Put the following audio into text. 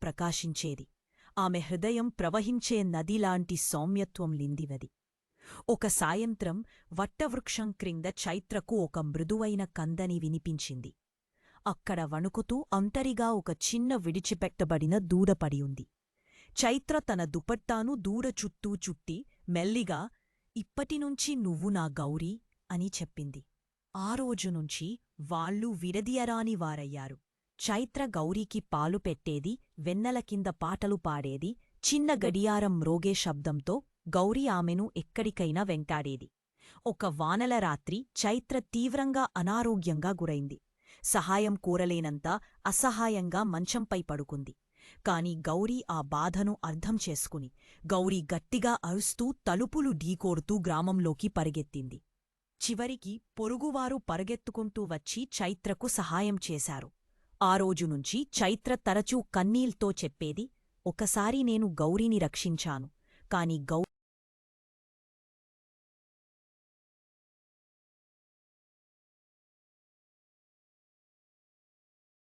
ప్రకాశించేది. ఆమె హృదయం ప్రవహించే నదిలాంటి సౌమ్యత్వం లిందివది. ఒక సాయంత్రం వట్టవృక్షం క్రింద చైత్రకు ఒక మృదువైన కందని వినిపించింది. అక్కడ వణుకుతూ ఒంటరిగా ఒక చిన్న విడిచిపెట్టబడిన దూడ పడియుంది. చైత్ర తన దుపట్టాను దూడ చుట్టూ చుట్టి మెల్లిగా, ఇప్పటినుంచి నువ్వు నా గౌరీ అని చెప్పింది. ఆ రోజునుంచి వాళ్ళు విడదీయరాని వారయ్యారు. చైత్ర గౌరీకి పాలు పెట్టేది, వెన్నెల కింద పాటలు పాడేది, చిన్న గడియారం మ్రోగే శబ్దంతో గౌరీ ఆమెను ఎక్కడికైనా వెంటాడేది. ఒక వానల రాత్రి చైత్ర తీవ్రంగా అనారోగ్యంగా గురైంది. సహాయం కోరలేనంత అసహాయంగా మంచంపై పడుకుంది. కాని గౌరీ ఆ బాధను అర్థం చేసుకుని, గౌరీ గట్టిగా అరుస్తూ తలుపులు ఢీకోడుతూ గ్రామంలోకి పరిగెత్తింది. చివరికి పొరుగువారు పరుగెత్తుకుంటూ వచ్చి చైత్రకు సహాయం చేశారు. ఆ రోజునుంచి చైత్ర తరచూ కన్నీల్తో చెప్పేది, ఒకసారి నేను గౌరీని రక్షించాను, కాని